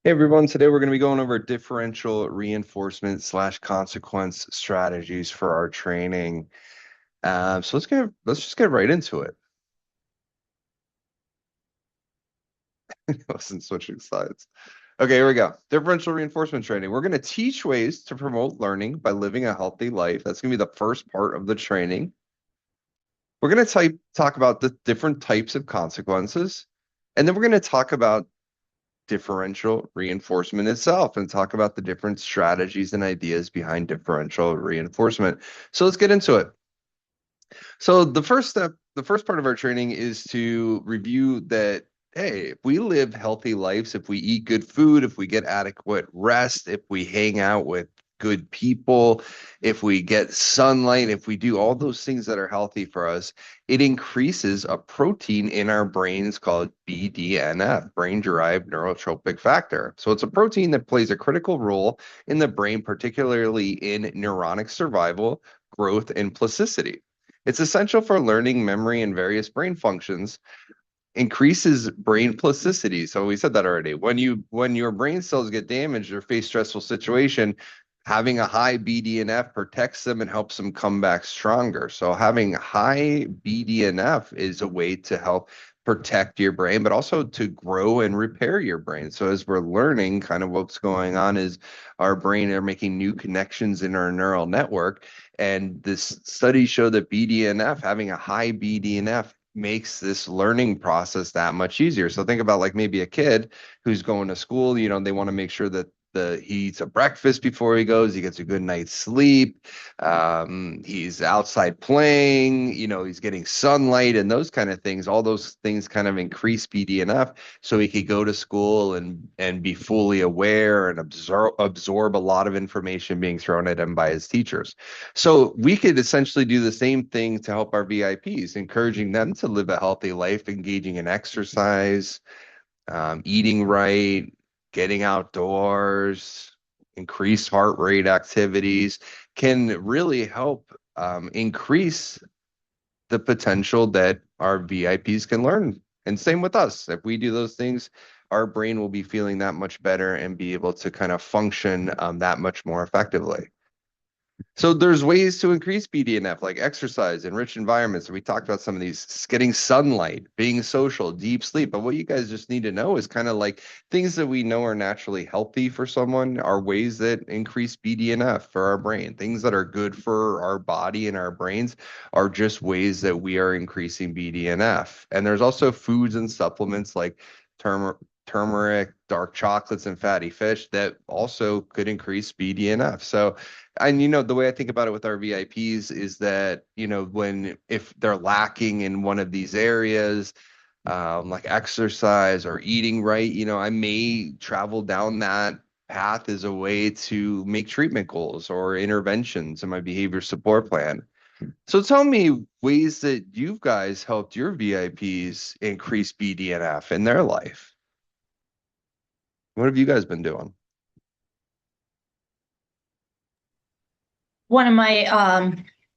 Hey everyone, today we're going to be going over differential reinforcement slash consequence strategies for our training. So let's just get right into it. I wasn't switching sides. Okay, here we go. Differential reinforcement training. We're going to teach ways to promote learning by living a healthy life. That's going to be the first part of the training. We're going to talk about the different types of consequences, and then we're going to talk about differential reinforcement itself and talk about the different strategies and ideas behind differential reinforcement. So let's get into it. So the first part of our training is to review that, hey, if we live healthy lives, if we eat good food, if we get adequate rest, if we hang out with good people, if we get sunlight, if we do all those things that are healthy for us, it increases a protein in our brains called BDNF, brain-derived neurotrophic factor. So it's a protein that plays a critical role in the brain, particularly in neuronic survival, growth, and plasticity. It's essential for learning, memory, and various brain functions. Increases brain plasticity. So we said that already. When your brain cells get damaged or face stressful situation, having a high BDNF protects them and helps them come back stronger. So having high BDNF is a way to help protect your brain, but also to grow and repair your brain. So as we're learning, kind of what's going on is our brain are making new connections in our neural network. And this study showed that BDNF, having a high BDNF, makes this learning process that much easier. So think about like maybe a kid who's going to school, they want to make sure that he eats a breakfast before he goes, he gets a good night's sleep, he's outside playing, he's getting sunlight and those kind of things. All those things kind of increase BDNF so he could go to school and be fully aware and absorb a lot of information being thrown at him by his teachers. So we could essentially do the same thing to help our VIPs, encouraging them to live a healthy life, engaging in exercise, eating right, getting outdoors, increased heart rate activities can really help increase the potential that our VIPs can learn. And same with us. If we do those things, our brain will be feeling that much better and be able to kind of function that much more effectively. So there's ways to increase BDNF, like exercise, enriched environments. We talked about some of these, getting sunlight, being social, deep sleep. But what you guys just need to know is kind of like things that we know are naturally healthy for someone are ways that increase BDNF for our brain. Things that are good for our body and our brains are just ways that we are increasing BDNF. And there's also foods and supplements like turmeric, dark chocolates, and fatty fish that also could increase BDNF. So and the way I think about it with our VIPs is that, when if they're lacking in one of these areas, like exercise or eating right, I may travel down that path as a way to make treatment goals or interventions in my behavior support plan. So tell me ways that you guys helped your VIPs increase BDNF in their life. What have you guys been doing? One of my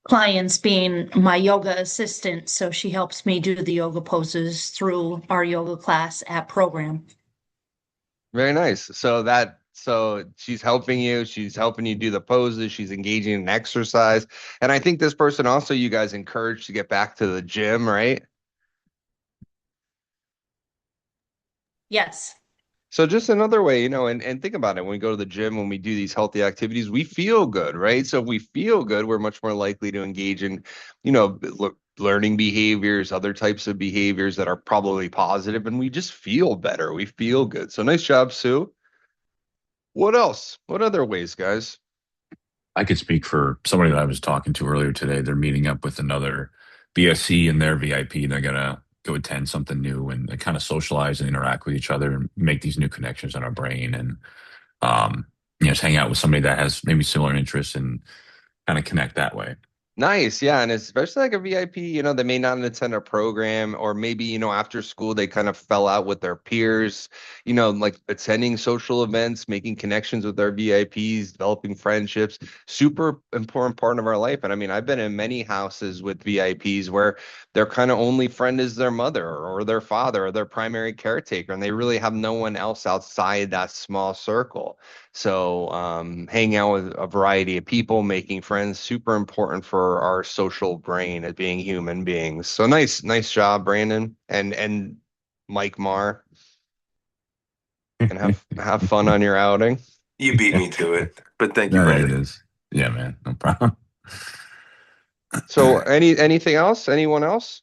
clients being my yoga assistant, so she helps me do the yoga poses through our yoga class at program. Very nice. So she's helping you do the poses, she's engaging in exercise. And I think this person also you guys encouraged to get back to the gym, right? Yes. So just another way, and think about it, when we go to the gym, when we do these healthy activities, we feel good, right? So if we feel good, we're much more likely to engage in, learning behaviors, other types of behaviors that are probably positive, and we just feel better. We feel good. So nice job, Sue. What else? What other ways, guys? I could speak for somebody that I was talking to earlier today. They're meeting up with another BSC and their VIP. They're gonna go attend something new and they kind of socialize and interact with each other and make these new connections in our brain and just hang out with somebody that has maybe similar interests and kind of connect that way. Nice, yeah, and especially like a VIP, they may not attend a program, or maybe, after school they kind of fell out with their peers, like attending social events, making connections with our VIPs, developing friendships, super important part of our life. And I mean, I've been in many houses with VIPs where their kind of only friend is their mother or their father or their primary caretaker, and they really have no one else outside that small circle. So, hanging out with a variety of people, making friends, super important for our social brain as being human beings. So nice job, Brandon and Mike Marr, and have fun on your outing. You beat me to it, but thank you, No, it Brandon. is. Yeah, man, no problem. So, anything else? Anyone else?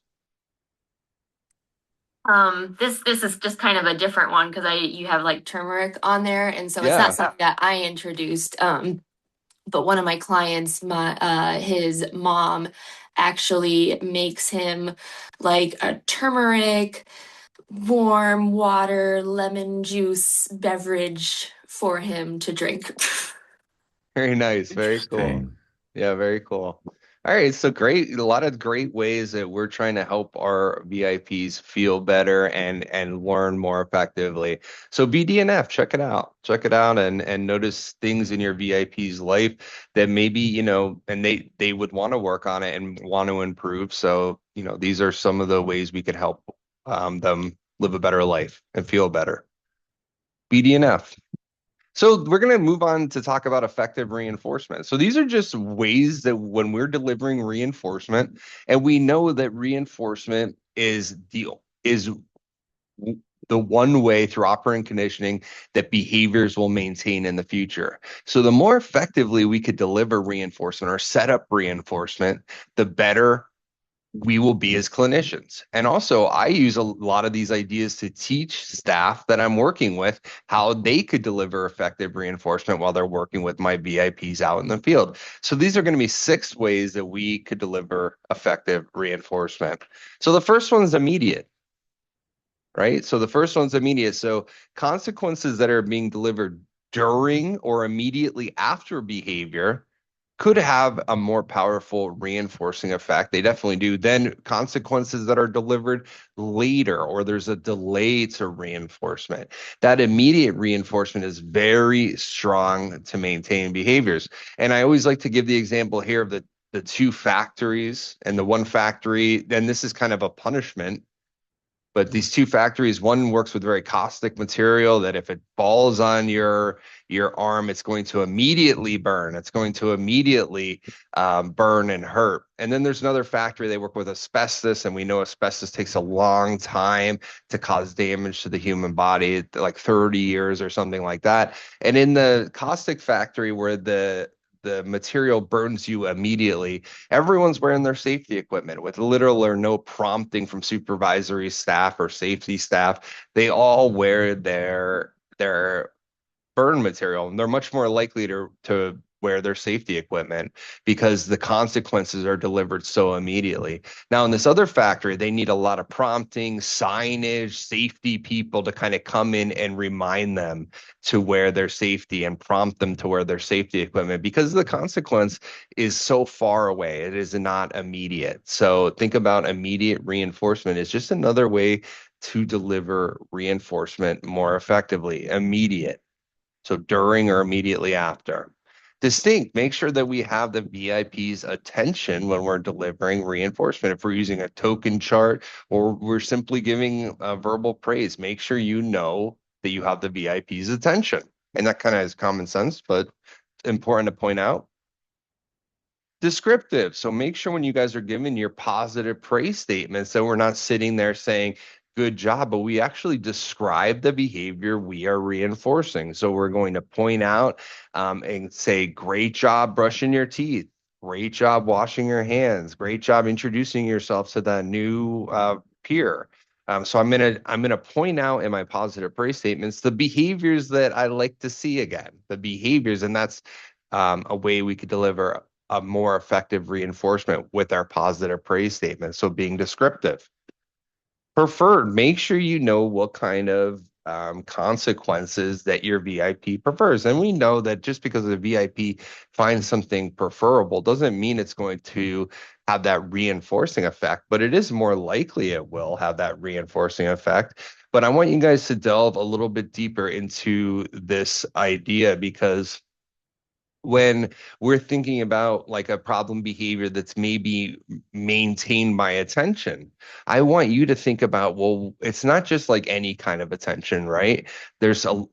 This is just kind of a different one because I you have like turmeric on there, and so it's not Yeah, something that I introduced. But one of my clients, my his mom actually makes him like a turmeric warm water lemon juice beverage for him to drink. very nice, very cool. Interesting. Yeah, very cool. All right, so great, a lot of great ways that we're trying to help our VIPs feel better and learn more effectively. So BDNF, check it out. Check it out and notice things in your VIP's life that maybe, and they would want to work on it and want to improve. So, these are some of the ways we could help them live a better life and feel better. BDNF. So we're going to move on to talk about effective reinforcement. So these are just ways that when we're delivering reinforcement, and we know that reinforcement is the one way through operant conditioning that behaviors will maintain in the future. So the more effectively we could deliver reinforcement or set up reinforcement, the better we will be as clinicians. And also, I use a lot of these ideas to teach staff that I'm working with how they could deliver effective reinforcement while they're working with my VIPs out in the field. So these are going to be 6 ways that we could deliver effective reinforcement. So the first one is immediate, right? So the first one's immediate. So consequences that are being delivered during or immediately after behavior could have a more powerful reinforcing effect. They definitely do. Then consequences that are delivered later, or there's a delay to reinforcement. That immediate reinforcement is very strong to maintain behaviors. And I always like to give the example here of the two factories and the one factory. Then this is kind of a punishment, but these two factories, one works with very caustic material that if it falls on your arm, it's going to immediately burn. It's going to immediately burn and hurt. And then there's another factory, they work with asbestos, and we know asbestos takes a long time to cause damage to the human body, like 30 years or something like that. And in the caustic factory, where the material burns you immediately, everyone's wearing their safety equipment with little or no prompting from supervisory staff or safety staff. They all wear their burn material, and they're much more likely to wear their safety equipment because the consequences are delivered so immediately. Now, in this other factory, they need a lot of prompting, signage, safety people to kind of come in and remind them to wear their safety and prompt them to wear their safety equipment because the consequence is so far away. It is not immediate. So think about immediate reinforcement is just another way to deliver reinforcement more effectively. Immediate. So during or immediately after. Distinct, make sure that we have the VIP's attention when we're delivering reinforcement. If we're using a token chart or we're simply giving verbal praise, make sure you know that you have the VIP's attention. And that kind of is common sense, but important to point out. Descriptive. So make sure when you guys are giving your positive praise statements that we're not sitting there saying, good job, but we actually describe the behavior we are reinforcing. So we're going to point out and say, great job brushing your teeth. Great job washing your hands. Great job introducing yourself to that new peer. So I'm gonna point out in my positive praise statements the behaviors that I like to see again, the behaviors, and that's a way we could deliver a more effective reinforcement with our positive praise statement. So being descriptive. Preferred, make sure you know what kind of consequences that your VIP prefers. And we know that just because the VIP finds something preferable doesn't mean it's going to have that reinforcing effect, but it is more likely it will have that reinforcing effect. But I want you guys to delve a little bit deeper into this idea, because when we're thinking about like a problem behavior that's maybe maintained by attention, I want you to think about, well, it's not just like any kind of attention, right?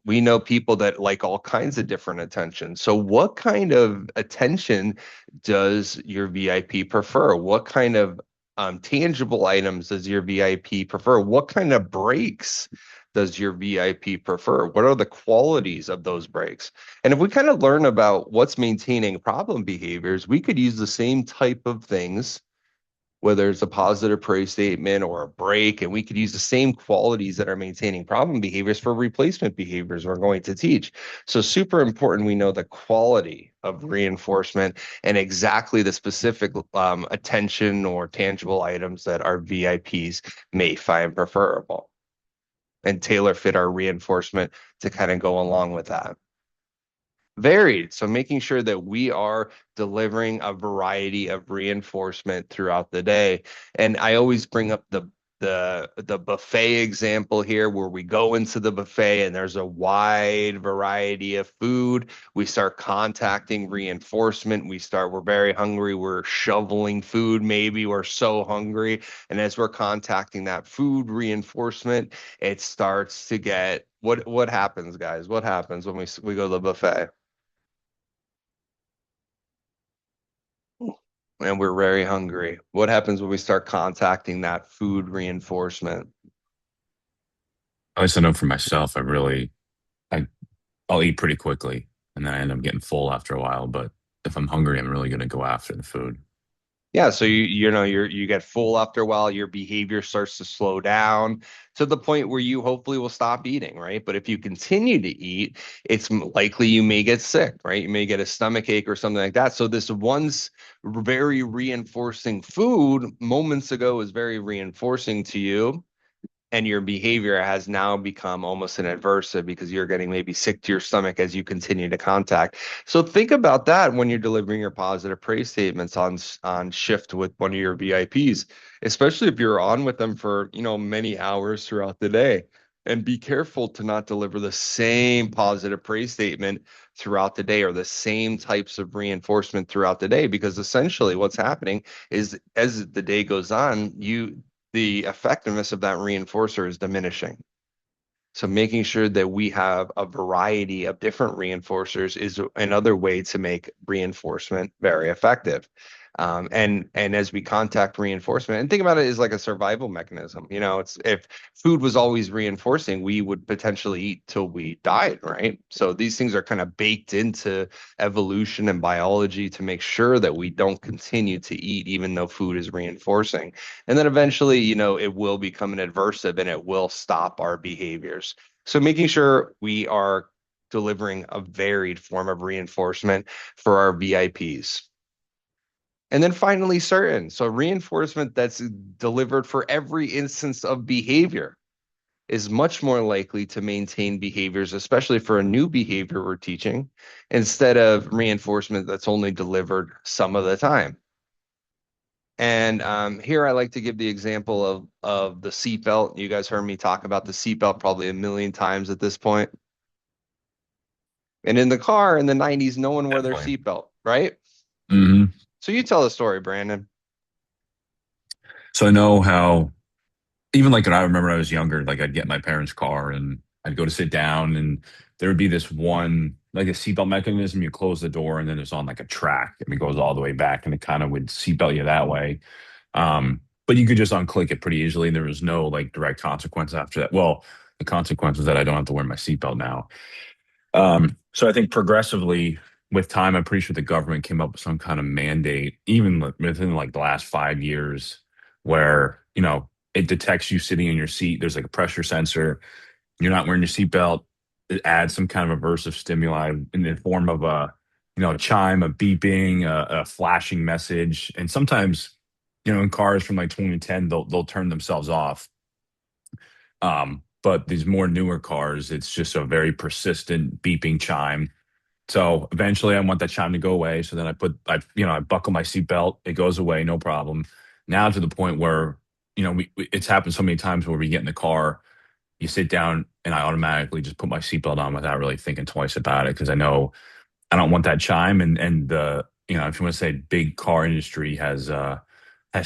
We know people that like all kinds of different attention. So what kind of attention does your VIP prefer? What kind of tangible items does your VIP prefer? What kind of breaks does your VIP prefer? What are the qualities of those breaks? And if we kind of learn about what's maintaining problem behaviors, we could use the same type of things, whether it's a positive praise statement or a break, and we could use the same qualities that are maintaining problem behaviors for replacement behaviors we're going to teach. So super important we know the quality of reinforcement and exactly the specific attention or tangible items that our VIPs may find preferable, and tailor fit our reinforcement to kind of go along with that. Varied. So making sure that we are delivering a variety of reinforcement throughout the day. And I always bring up the buffet example here, where we go into the buffet and there's a wide variety of food. We start contacting reinforcement. We're very hungry. We're shoveling food. Maybe we're so hungry. And as we're contacting that food reinforcement, it starts to get what happens, guys? What happens when we go to the buffet? And we're very hungry. What happens when we start contacting that food reinforcement? At least I know for myself, I I'll eat pretty quickly, and then I end up getting full after a while. But if I'm hungry, I'm really gonna go after the food. Yeah, so you get full after a while, your behavior starts to slow down to the point where you hopefully will stop eating, right? But if you continue to eat, it's likely you may get sick, right? You may get a stomach ache or something like that. So this once very reinforcing food moments ago is very reinforcing to you, and your behavior has now become almost an adversive because you're getting maybe sick to your stomach as you continue to contact. So think about that when you're delivering your positive praise statements on shift with one of your VIPs, especially if you're on with them for, many hours throughout the day. And be careful to not deliver the same positive praise statement throughout the day, or the same types of reinforcement throughout the day, because essentially what's happening is as the day goes on, the effectiveness of that reinforcer is diminishing. So making sure that we have a variety of different reinforcers is another way to make reinforcement very effective. And as we contact reinforcement, and think about it as like a survival mechanism. It's if food was always reinforcing, we would potentially eat till we died, right? So these things are kind of baked into evolution and biology to make sure that we don't continue to eat even though food is reinforcing. And then eventually, it will become an adversive and it will stop our behaviors. So making sure we are delivering a varied form of reinforcement for our VIPs. And then finally, certain. So reinforcement that's delivered for every instance of behavior is much more likely to maintain behaviors, especially for a new behavior we're teaching, instead of reinforcement that's only delivered some of the time. And here I like to give the example of the seatbelt. You guys heard me talk about the seatbelt probably a million times at this point. And in the car in the 90s, no one wore their Definitely. seatbelt, right? Hmm. So you tell the story, Brandon. So I know how, even like when I remember I was younger, like I'd get in my parents' car and I'd go to sit down, and there would be this one, like a seatbelt mechanism. You close the door and then it's on like a track and it goes all the way back, and it kind of would seatbelt you that way. But you could just unclick it pretty easily, and there was no like direct consequence after that. Well, the consequence is that I don't have to wear my seatbelt now. So I think progressively with time, I'm pretty sure the government came up with some kind of mandate, even within like the last 5 years, where, it detects you sitting in your seat. There's like a pressure sensor. You're not wearing your seatbelt. It adds some kind of aversive stimuli in the form of a chime, a beeping, a flashing message. And sometimes, in cars from like 2010, they'll turn themselves off. but these more newer cars, it's just a very persistent beeping chime. So eventually I want that chime to go away. So then I buckle my seatbelt, it goes away, no problem. Now to the point where, it's happened so many times where we get in the car, you sit down and I automatically just put my seatbelt on without really thinking twice about it. Cause I know I don't want that chime. And if you want to say big car industry has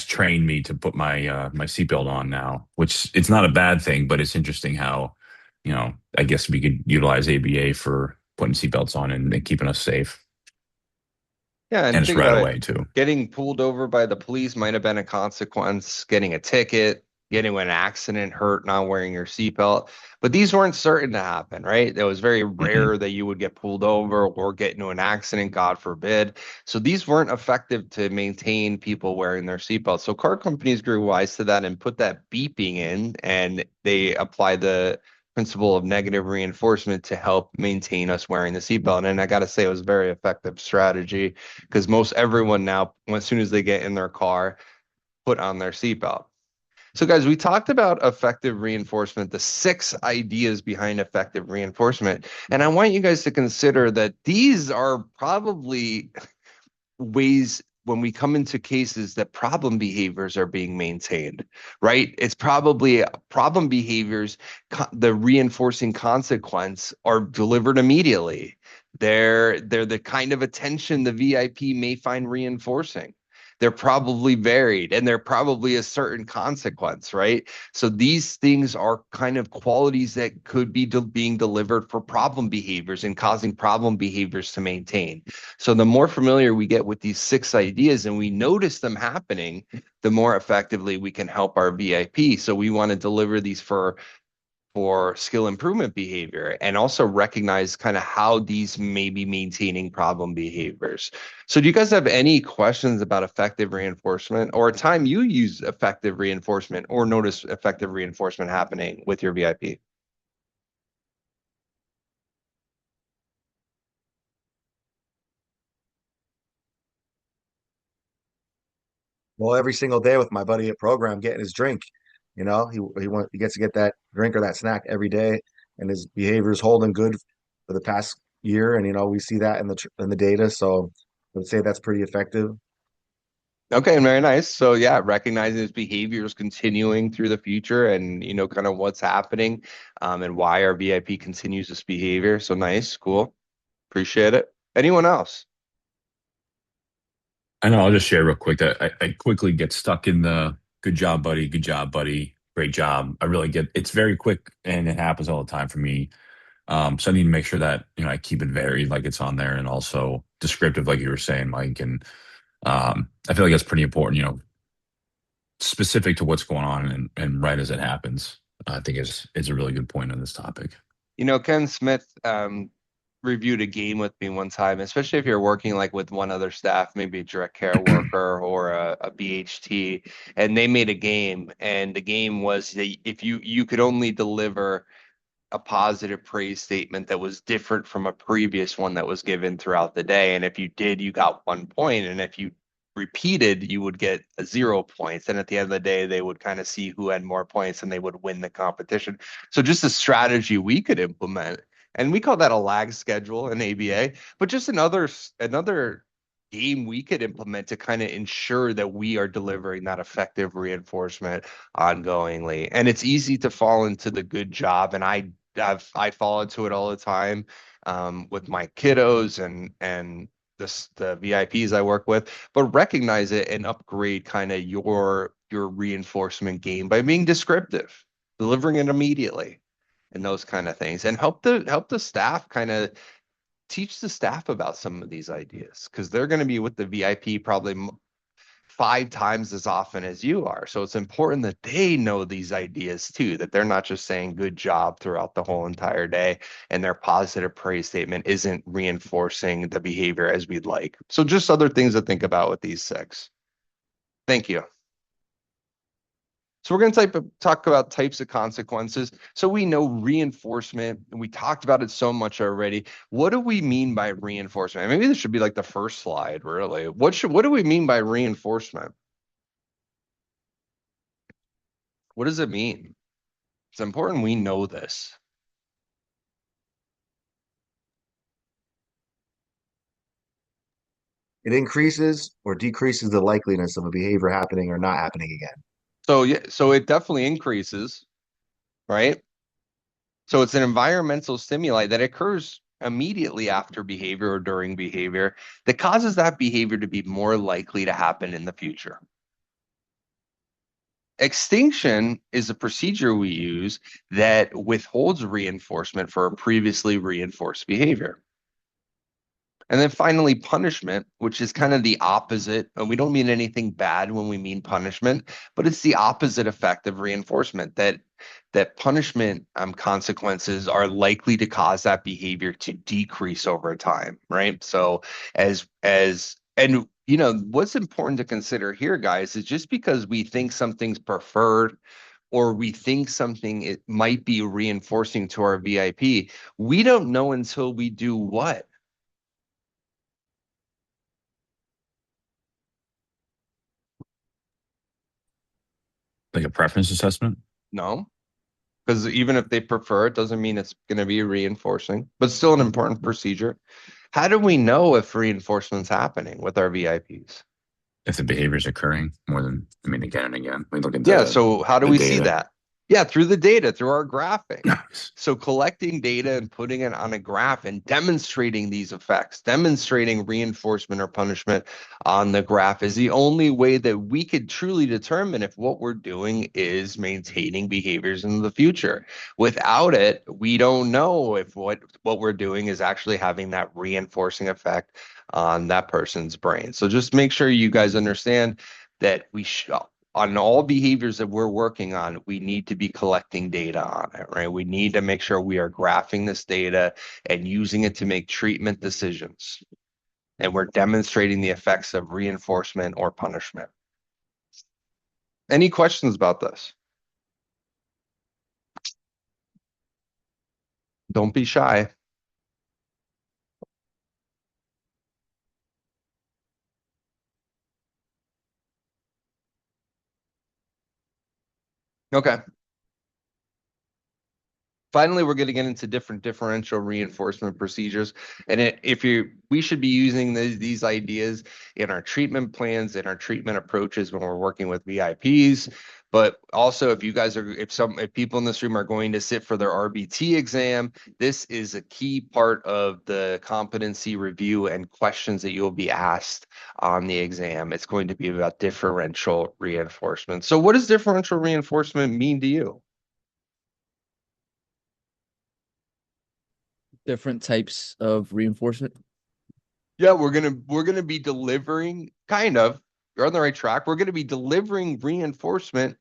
trained me to put my seatbelt on now, which it's not a bad thing, but it's interesting how, I guess we could utilize ABA for putting seatbelts on and keeping us safe. Yeah, And and it's think right about away it. too. Getting pulled over by the police might have been a consequence, getting a ticket, getting in an accident, hurt, not wearing your seatbelt. But these weren't certain to happen, right? It was very Mhm. rare that you would get pulled over or get into an accident, God forbid. So these weren't effective to maintain people wearing their seatbelts. So car companies grew wise to that and put that beeping in, and they applied the principle of negative reinforcement to help maintain us wearing the seatbelt. And I got to say, it was a very effective strategy because most everyone now, as soon as they get in their car, put on their seatbelt. So, guys, we talked about effective reinforcement, the 6 ideas behind effective reinforcement. And I want you guys to consider that these are probably ways when we come into cases that problem behaviors are being maintained, right? It's probably problem behaviors, the reinforcing consequence are delivered immediately. They're the kind of attention the VIP may find reinforcing. They're probably varied and they're probably a certain consequence, right? So these things are kind of qualities that could be being delivered for problem behaviors and causing problem behaviors to maintain. So the more familiar we get with these 6 ideas and we notice them happening, the more effectively we can help our VIP. So we want to deliver these for skill improvement behavior and also recognize kind of how these may be maintaining problem behaviors. So do you guys have any questions about effective reinforcement or a time you use effective reinforcement or notice effective reinforcement happening with your VIP? Well, every single day with my buddy at program getting his drink, he gets to get that drink or that snack every day, and his behavior is holding good for the past year, and we see that in the data. So I would say that's pretty effective. Okay, very nice. So yeah, recognizing his behaviors continuing through the future and kind of what's happening and why our VIP continues this behavior. So nice, cool. Appreciate it. Anyone else? I know I'll just share real quick that I quickly get stuck in the good job, buddy, great job. I really get it's very quick and it happens all the time for me. So I need to make sure that, I keep it varied, like it's on there, and also descriptive, like you were saying, Mike. And I feel like that's pretty important, specific to what's going on and right as it happens. I think is a really good point on this topic. Ken Smith reviewed a game with me one time, especially if you're working like with one other staff, maybe a direct care worker or a BHT, and they made a game, and the game was that if you could only deliver a positive praise statement that was different from a previous one that was given throughout the day. And if you did, you got 1 point. And if you repeated, you would get 0 points. And at the end of the day, they would kind of see who had more points and they would win the competition. So just a strategy we could implement. And we call that a lag schedule in ABA, but just another game we could implement to kind of ensure that we are delivering that effective reinforcement ongoingly. And it's easy to fall into the good job, and I fall into it all the time with my kiddos and the VIPs I work with. But recognize it and upgrade kind of your reinforcement game by being descriptive, delivering it immediately, and those kind of things, and help the staff kind of teach the staff about some of these ideas because they're going to be with the VIP probably 5 times as often as you are. So it's important that they know these ideas too, that they're not just saying good job throughout the whole entire day and their positive praise statement isn't reinforcing the behavior as we'd like. So just other things to think about with these 6. Thank you. So we're going to talk about types of consequences. So we know reinforcement, and we talked about it so much already. What do we mean by reinforcement? Maybe this should be like the first slide, really. What do we mean by reinforcement? What does it mean? It's important we know this. It increases or decreases the likeliness of a behavior happening or not happening again. So yeah, so it definitely increases, right? So it's an environmental stimuli that occurs immediately after behavior or during behavior that causes that behavior to be more likely to happen in the future. Extinction is a procedure we use that withholds reinforcement for a previously reinforced behavior. And then finally, punishment, which is kind of the opposite. And we don't mean anything bad when we mean punishment, but it's the opposite effect of reinforcement that punishment consequences are likely to cause that behavior to decrease over time, right? So and what's important to consider here, guys, is just because we think something's preferred or we think something it might be reinforcing to our VIP, we don't know until we do what? Like a preference assessment. No, because even if they prefer it, doesn't mean it's going to be reinforcing, but still an important procedure. How do we know if reinforcement's happening with our VIPs? If the behavior is occurring more than, I mean, again and again, we look Yeah, into so how do the we see data. that? Yeah, through the data, through our graphing. Nice. So collecting data and putting it on a graph and demonstrating these effects, demonstrating reinforcement or punishment on the graph is the only way that we could truly determine if what we're doing is maintaining behaviors in the future. Without it, we don't know if what we're doing is actually having that reinforcing effect on that person's brain. So just make sure you guys understand that we should on all behaviors that we're working on, we need to be collecting data on it, right? We need to make sure we are graphing this data and using it to make treatment decisions. And we're demonstrating the effects of reinforcement or punishment. Any questions about this? Don't be shy. Okay. Finally, we're going to get into different differential reinforcement procedures. And we should be using these ideas in our treatment plans, in our treatment approaches when we're working with VIPs. But also, if people in this room are going to sit for their RBT exam, this is a key part of the competency review and questions that you'll be asked on the exam. It's going to be about differential reinforcement. So what does differential reinforcement mean to you? Different types of reinforcement. Yeah, we're gonna be delivering kind of. You're on the right track. We're gonna be delivering reinforcement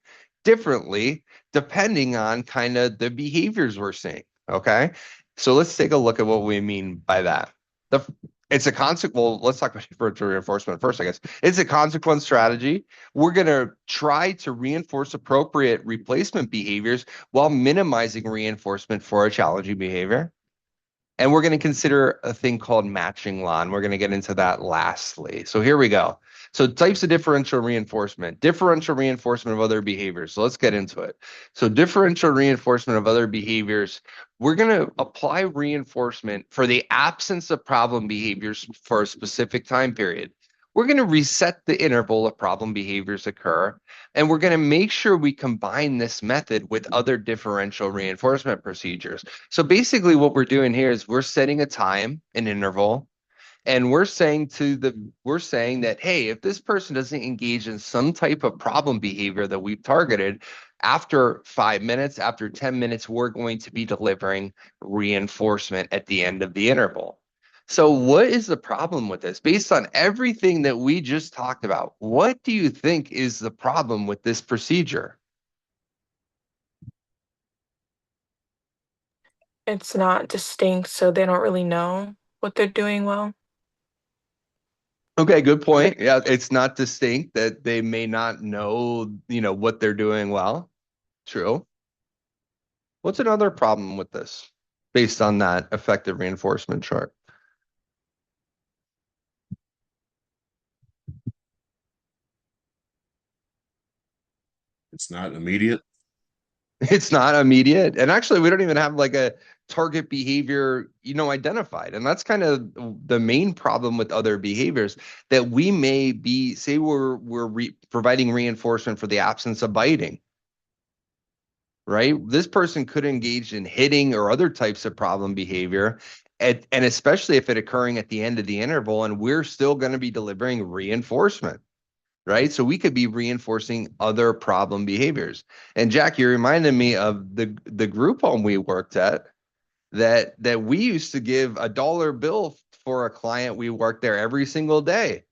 differently depending on kind of the behaviors we're seeing. Okay, so let's take a look at what we mean by that. The it's a consequence. Well, let's talk about differential reinforcement first, I guess. It's a consequence strategy. We're gonna try to reinforce appropriate replacement behaviors while minimizing reinforcement for a challenging behavior. And we're going to consider a thing called matching law, and we're going to get into that lastly. So here we go. So types of differential reinforcement of other behaviors. So let's get into it. So differential reinforcement of other behaviors, we're going to apply reinforcement for the absence of problem behaviors for a specific time period. We're going to reset the interval of problem behaviors occur, and we're going to make sure we combine this method with other differential reinforcement procedures. So basically what we're doing here is we're setting a time, an interval, and we're saying that, hey, if this person doesn't engage in some type of problem behavior that we've targeted, after 5 minutes, after 10 minutes, we're going to be delivering reinforcement at the end of the interval. So what is the problem with this? Based on everything that we just talked about, what do you think is the problem with this procedure? It's not distinct, so they don't really know what they're doing well. Okay, good point. Yeah, it's not distinct that they may not know, what they're doing well. True. What's another problem with this based on that effective reinforcement chart? It's not immediate. It's not immediate. And actually, we don't even have like a target behavior, identified. And that's kind of the main problem with other behaviors, that we may be, say we're providing reinforcement for the absence of biting, right? This person could engage in hitting or other types of problem behavior. And especially if it occurring at the end of the interval, and we're still going to be delivering reinforcement, right? So we could be reinforcing other problem behaviors. And Jack, you reminded me of the group home we worked at, that we used to give a dollar bill for a client we worked there every single day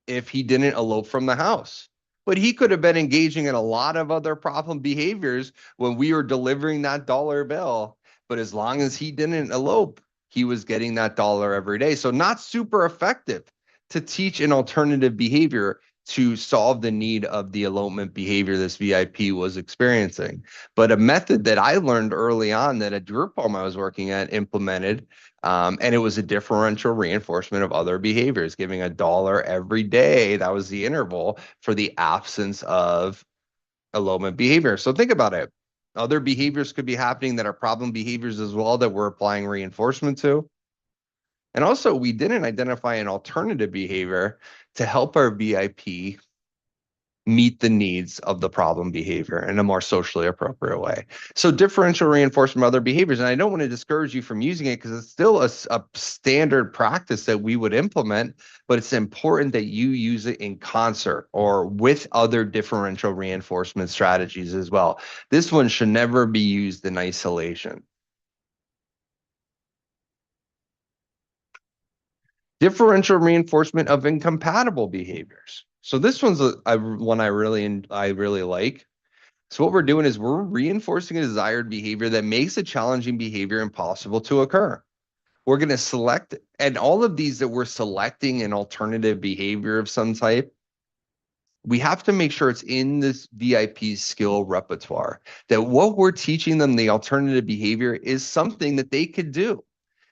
if he didn't elope from the house. But he could have been engaging in a lot of other problem behaviors when we were delivering that dollar bill. But as long as he didn't elope, he was getting that dollar every day. So not super effective to teach an alternative behavior to solve the need of the elopement behavior this VIP was experiencing. But a method that I learned early on that a group home I was working at implemented, and it was a differential reinforcement of other behaviors, giving a dollar every day. That was the interval for the absence of elopement behavior. So think about it. Other behaviors could be happening that are problem behaviors as well that we're applying reinforcement to. And also, we didn't identify an alternative behavior to help our VIP meet the needs of the problem behavior in a more socially appropriate way. So differential reinforcement of other behaviors, and I don't want to discourage you from using it because it's still a standard practice that we would implement, but it's important that you use it in concert or with other differential reinforcement strategies as well. This one should never be used in isolation. Differential reinforcement of incompatible behaviors. So this one's one I really like. So what we're doing is we're reinforcing a desired behavior that makes a challenging behavior impossible to occur. We're going to select, and all of these that we're selecting an alternative behavior of some type, we have to make sure it's in this VIP skill repertoire, that what we're teaching them, the alternative behavior, is something that they could do.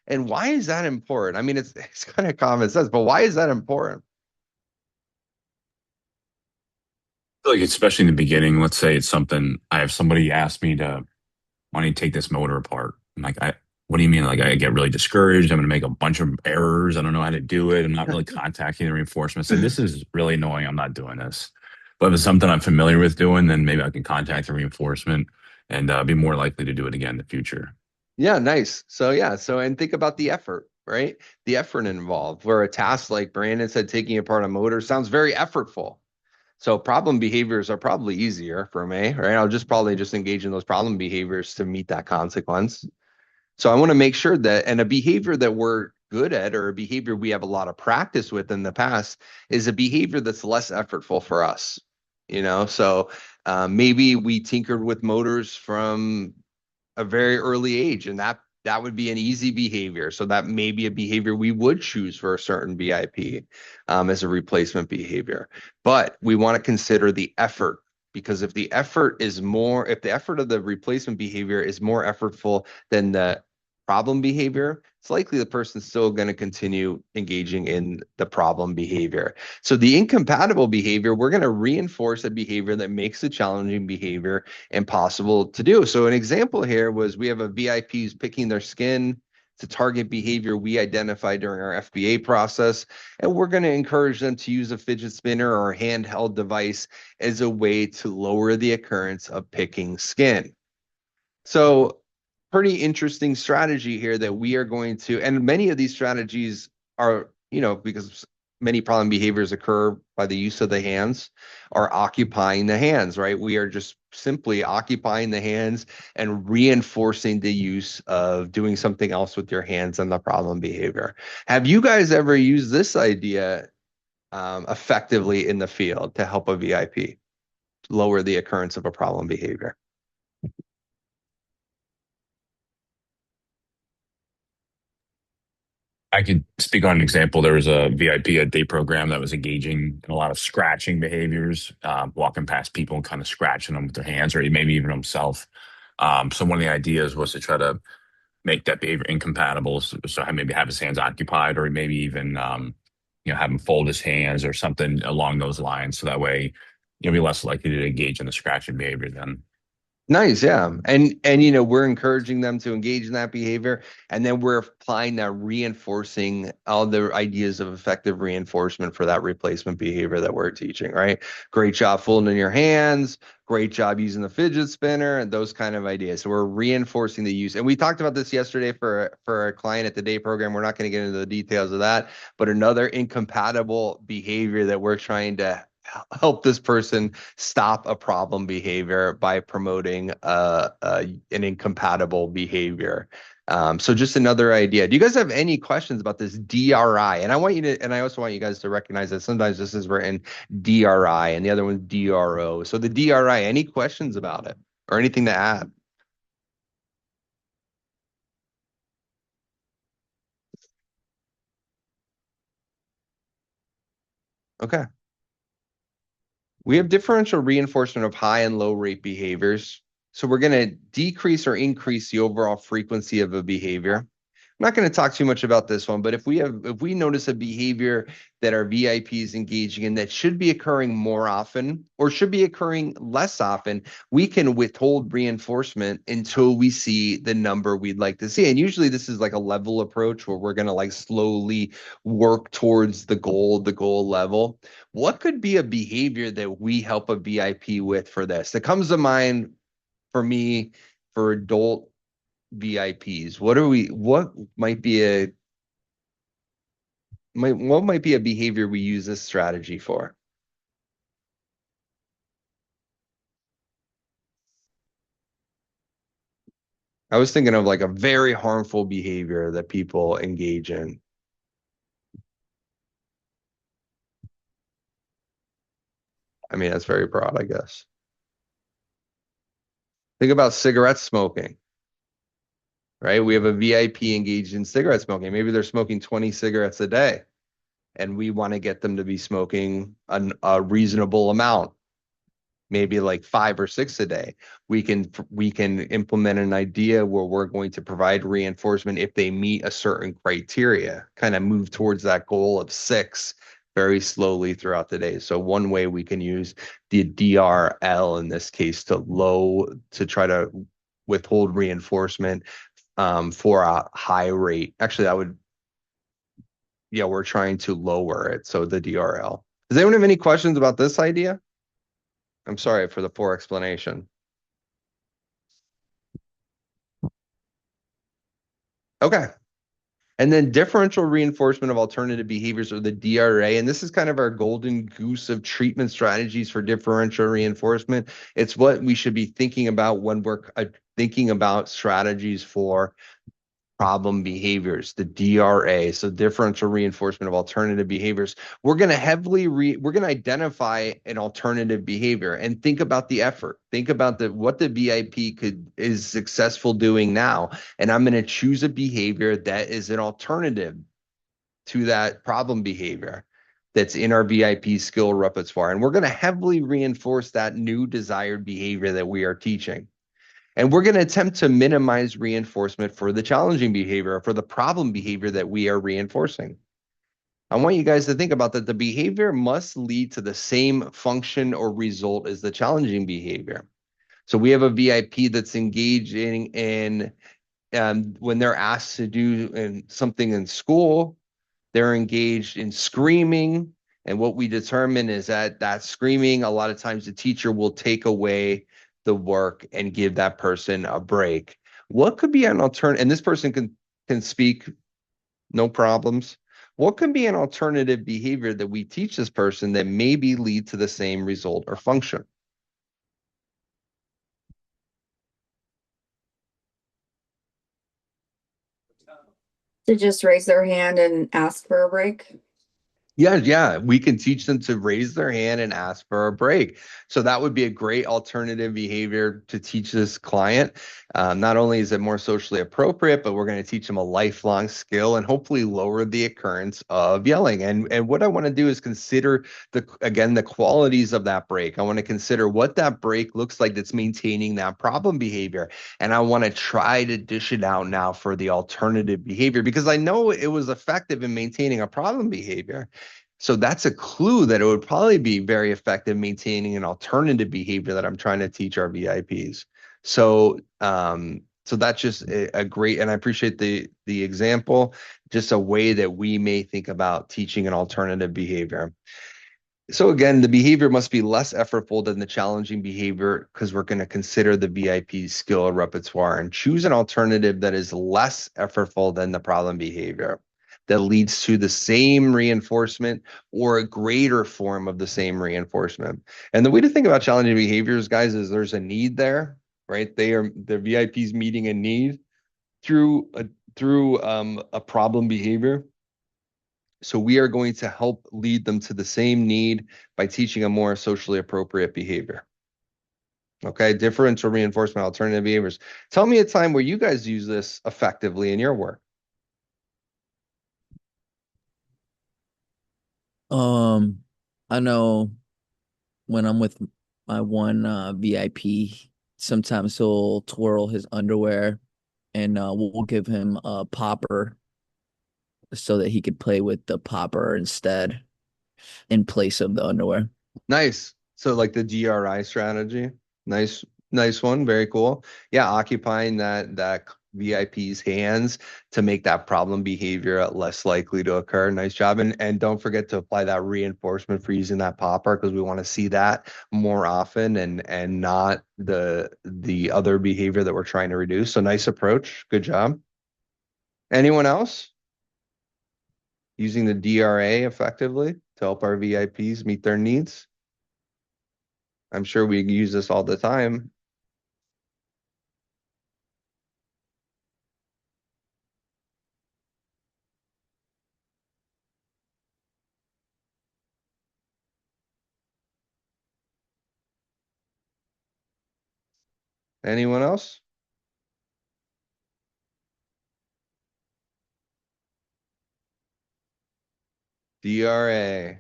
And why is that important? I mean, it's kind of common sense, but why is that important? feel like especially in the beginning, let's say it's something I have somebody ask me to why don't you take this motor apart? I'm like, what do you mean? Like I get really discouraged. I'm gonna make a bunch of errors. I don't know how to do it. I'm not really contacting the reinforcement. So this is really annoying. I'm not doing this. But if it's something I'm familiar with doing, then maybe I can contact the reinforcement and be more likely to do it again in the future. Yeah, nice. So yeah, and think about the effort, right? The effort involved. Where a task like Brandon said, taking apart a motor sounds very effortful. So problem behaviors are probably easier for me, right? I'll just probably just engage in those problem behaviors to meet that consequence. So I want to make sure that, and a behavior that we're good at, or a behavior we have a lot of practice with in the past, is a behavior that's less effortful for us. So maybe we tinkered with motors from a very early age, and that would be an easy behavior. So that may be a behavior we would choose for a certain VIP as a replacement behavior. But we want to consider the effort, because if the effort of the replacement behavior is more effortful than the problem behavior, it's likely the person's still going to continue engaging in the problem behavior. So the incompatible behavior, we're going to reinforce a behavior that makes the challenging behavior impossible to do. So an example here was we have a VIP who's picking their skin. It's a target behavior we identified during our FBA process, and we're going to encourage them to use a fidget spinner or a handheld device as a way to lower the occurrence of picking skin. So pretty interesting strategy here that we are going to, and many of these strategies are, because many problem behaviors occur by the use of the hands, are occupying the hands, right? We are just simply occupying the hands and reinforcing the use of doing something else with your hands and the problem behavior. Have you guys ever used this idea effectively in the field to help a VIP lower the occurrence of a problem behavior? I could speak on an example. There was a VIP a day program that was engaging in a lot of scratching behaviors, walking past people and kind of scratching them with their hands, or maybe even himself. So one of the ideas was to try to make that behavior incompatible. So maybe have his hands occupied, or maybe even have him fold his hands or something along those lines. So that way you'll be less likely to engage in the scratching behavior then. Nice, yeah. And we're encouraging them to engage in that behavior, and then we're applying that reinforcing all the ideas of effective reinforcement for that replacement behavior that we're teaching, right? Great job folding your hands, great job using the fidget spinner, and those kind of ideas. So we're reinforcing the use. And we talked about this yesterday for a client at the day program. We're not going to get into the details of that, but another incompatible behavior that we're trying to help this person stop a problem behavior by promoting an incompatible behavior. So just another idea. Do you guys have any questions about this DRI? And I also want you guys to recognize that sometimes this is written DRI and the other one's DRO. So the DRI, any questions about it or anything to add? Okay. We have differential reinforcement of high and low rate behaviors. So we're going to decrease or increase the overall frequency of a behavior. I'm not going to talk too much about this one, but if we notice a behavior that our VIP is engaging in that should be occurring more often or should be occurring less often, we can withhold reinforcement until we see the number we'd like to see. And usually this is like a level approach where we're going to like slowly work towards the goal level. What could be a behavior that we help a VIP with for this? That comes to mind for me for adult VIPs. What might be a behavior we use this strategy for? I was thinking of like a very harmful behavior that people engage in. I mean, that's very broad, I guess. Think about cigarette smoking, right? We have a VIP engaged in cigarette smoking. Maybe they're smoking 20 cigarettes a day, and we want to get them to be smoking a reasonable amount, maybe like 5 or 6 a day. We can implement an idea where we're going to provide reinforcement if they meet a certain criteria, kind of move towards that goal of 6 very slowly throughout the day. So one way we can use the DRL in this case to try to withhold reinforcement for a high rate. Actually, we're trying to lower it. So the DRL. Does anyone have any questions about this idea? I'm sorry for the poor explanation. Okay. And then differential reinforcement of alternative behaviors, or the DRA. And this is kind of our golden goose of treatment strategies for differential reinforcement. It's what we should be thinking about when we're thinking about strategies for problem behaviors, the DRA, so differential reinforcement of alternative behaviors. We're going to identify an alternative behavior and think about the effort. Think about what the VIP is successful doing now, and I'm going to choose a behavior that is an alternative to that problem behavior that's in our VIP skill repertoire, and we're going to heavily reinforce that new desired behavior that we are teaching. And we're going to attempt to minimize reinforcement for the challenging behavior, or for the problem behavior that we are reinforcing. I want you guys to think about that the behavior must lead to the same function or result as the challenging behavior. So we have a VIP that's engaging in, when they're asked to do something in school, they're engaged in screaming. And what we determine is that screaming, a lot of times the teacher will take away the work and give that person a break. What could be an alternative? And this person can speak, no problems. What could be an alternative behavior that we teach this person that maybe lead to the same result or function? To just raise their hand and ask for a break? Yeah, we can teach them to raise their hand and ask for a break. So that would be a great alternative behavior to teach this client. Not only is it more socially appropriate, but we're going to teach them a lifelong skill and hopefully lower the occurrence of yelling. And what I want to do is consider the qualities of that break. I want to consider what that break looks like that's maintaining that problem behavior. And I want to try to dish it out now for the alternative behavior, because I know it was effective in maintaining a problem behavior. So that's a clue that it would probably be very effective maintaining an alternative behavior that I'm trying to teach our VIPs. So that's just a great, and I appreciate the example, just a way that we may think about teaching an alternative behavior. So again, the behavior must be less effortful than the challenging behavior because we're going to consider the VIP's skill or repertoire and choose an alternative that is less effortful than the problem behavior that leads to the same reinforcement or a greater form of the same reinforcement. And the way to think about challenging behaviors, guys, is there's a need there, right? The VIP's meeting a need through a problem behavior. So we are going to help lead them to the same need by teaching a more socially appropriate behavior. Okay, differential reinforcement, alternative behaviors. Tell me a time where you guys use this effectively in your work. I know when I'm with my one VIP, sometimes he'll twirl his underwear and we'll give him a popper so that he could play with the popper instead in place of the underwear. Nice. So like the DRI strategy. Nice, nice one. Very cool. Yeah, occupying that VIP's hands to make that problem behavior less likely to occur. Nice job. And don't forget to apply that reinforcement for using that popper because we want to see that more often and not the other behavior that we're trying to reduce. So nice approach. Good job. Anyone else using the DRA effectively to help our VIPs meet their needs? I'm sure we use this all the time. Anyone else? DRA.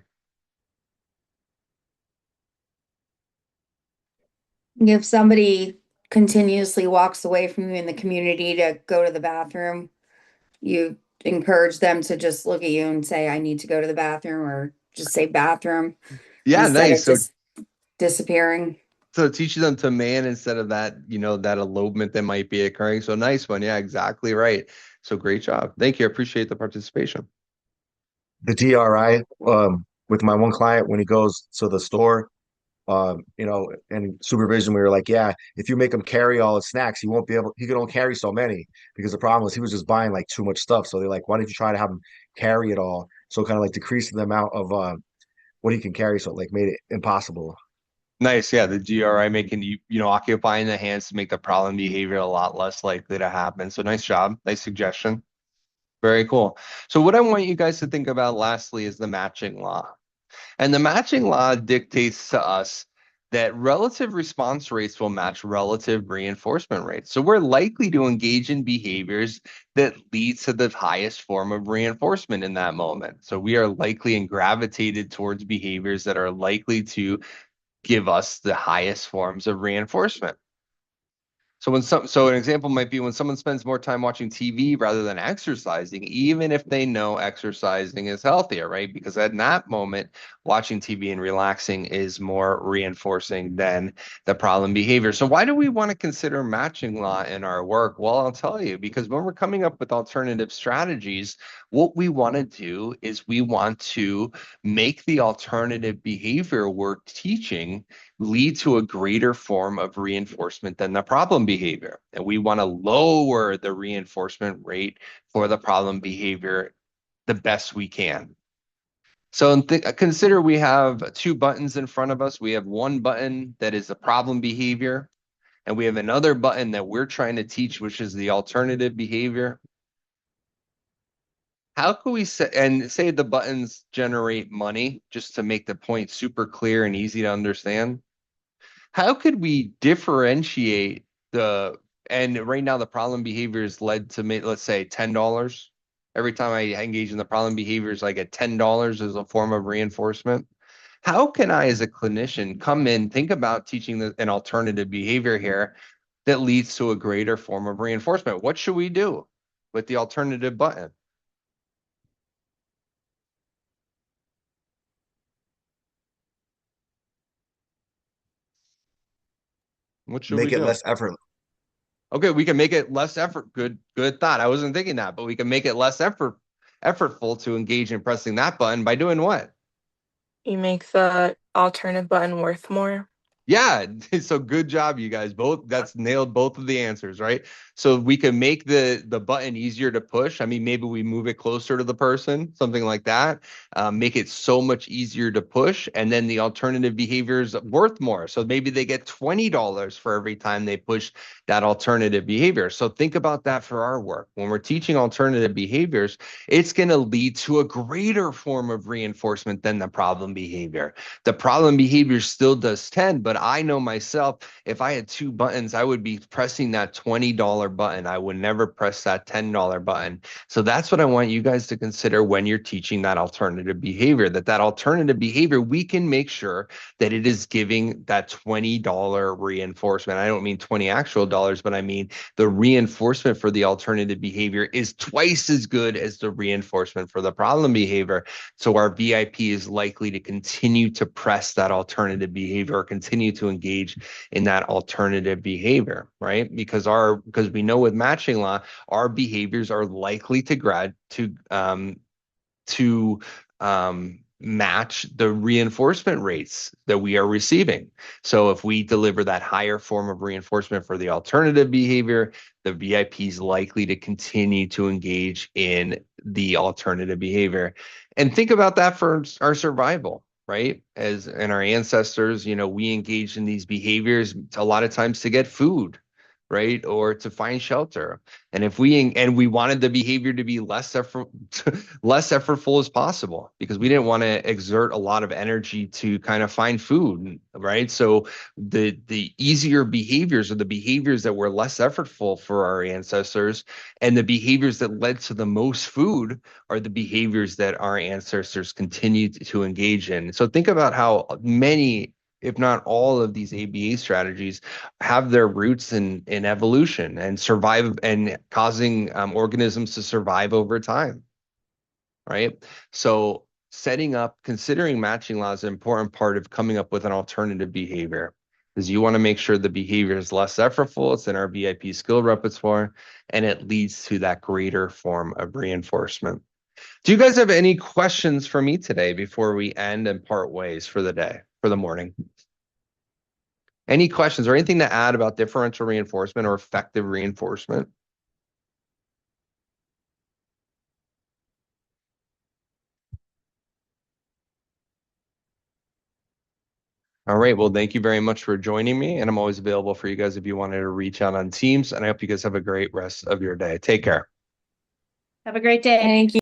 If somebody continuously walks away from you in the community to go to the bathroom, you encourage them to just look at you and say, I need to go to the bathroom, or just say bathroom Yeah, instead nice. of just disappearing. So teaching them to man instead of that, that elopement that might be occurring. So nice one. Yeah, exactly right. So great job. Thank you. I appreciate the participation. The DRI, with my one client when he goes to the store, in supervision, we were like, yeah, if you make him carry all his snacks, he could only carry so many because the problem was he was just buying like too much stuff. So they're like, why don't you try to have him carry it all? So kind of like decreasing the amount of what he can carry. So it like made it impossible. Nice. Yeah, the GRI making occupying the hands to make the problem behavior a lot less likely to happen. So nice job. Nice suggestion. Very cool. So what I want you guys to think about lastly is the matching law. And the matching law dictates to us that relative response rates will match relative reinforcement rates. So we're likely to engage in behaviors that lead to the highest form of reinforcement in that moment. So we are likely and gravitated towards behaviors that are likely to give us the highest forms of reinforcement. So an example might be when someone spends more time watching TV rather than exercising, even if they know exercising is healthier, right? Because at that moment, watching TV and relaxing is more reinforcing than the problem behavior. So why do we want to consider matching law in our work? Well, I'll tell you, because when we're coming up with alternative strategies, what we want to do is we want to make the alternative behavior we're teaching lead to a greater form of reinforcement than the problem behavior. And we want to lower the reinforcement rate for the problem behavior the best we can. So consider we have two buttons in front of us. We have one button that is the problem behavior, and we have another button that we're trying to teach, which is the alternative behavior. How can we say the buttons generate money, just to make the point super clear and easy to understand? How could we differentiate and right now the problem behaviors led to me, let's say $10. Every time I engage in the problem behaviors, I get $10 as a form of reinforcement. How can I, as a clinician, come in, think about teaching an alternative behavior here that leads to a greater form of reinforcement? What should we do with the alternative button? What should we Make it do? less effort. Okay, we can make it less effort. Good thought. I wasn't thinking that, but we can make it less effortful to engage in pressing that button by doing what? You make the alternative button worth more. Yeah, so good job, you guys. Both that's nailed both of the answers, right? So we can make the button easier to push. I mean, maybe we move it closer to the person, something like that. Make it so much easier to push, and then the alternative behavior is worth more. So maybe they get $20 for every time they push that alternative behavior. So think about that for our work. When we're teaching alternative behaviors, it's going to lead to a greater form of reinforcement than the problem behavior. The problem behavior still does 10, but I know myself, if I had two buttons, I would be pressing that $20 button. I would never press that $10 button. So that's what I want you guys to consider when you're teaching that alternative behavior, that alternative behavior, we can make sure that it is giving that $20 reinforcement. I don't mean 20 actual dollars, but I mean the reinforcement for the alternative behavior is twice as good as the reinforcement for the problem behavior. So our VIP is likely to continue to press that alternative behavior or continue to engage in that alternative behavior, right? Because we know with matching law, our behaviors are likely to match the reinforcement rates that we are receiving. So if we deliver that higher form of reinforcement for the alternative behavior, the VIP is likely to continue to engage in the alternative behavior. And think about that for our survival, right? As in our ancestors, we engaged in these behaviors a lot of times to get food, right? Or to find shelter. And if we wanted the behavior to be less effortful as possible, because we didn't want to exert a lot of energy to kind of find food, right? So the easier behaviors are the behaviors that were less effortful for our ancestors, and the behaviors that led to the most food are the behaviors that our ancestors continued to engage in. So think about how many, if not all, of these ABA strategies have their roots in evolution and survive and causing organisms to survive over time, right? So considering matching law is an important part of coming up with an alternative behavior, because you want to make sure the behavior is less effortful, it's in our VIP skill repertoire, and it leads to that greater form of reinforcement. Do you guys have any questions for me today before we end and part ways for the day, for the morning? Any questions or anything to add about differential reinforcement or effective reinforcement? All right. Well, thank you very much for joining me. And I'm always available for you guys if you wanted to reach out on Teams. And I hope you guys have a great rest of your day. Take care. Have a great day. Thank you.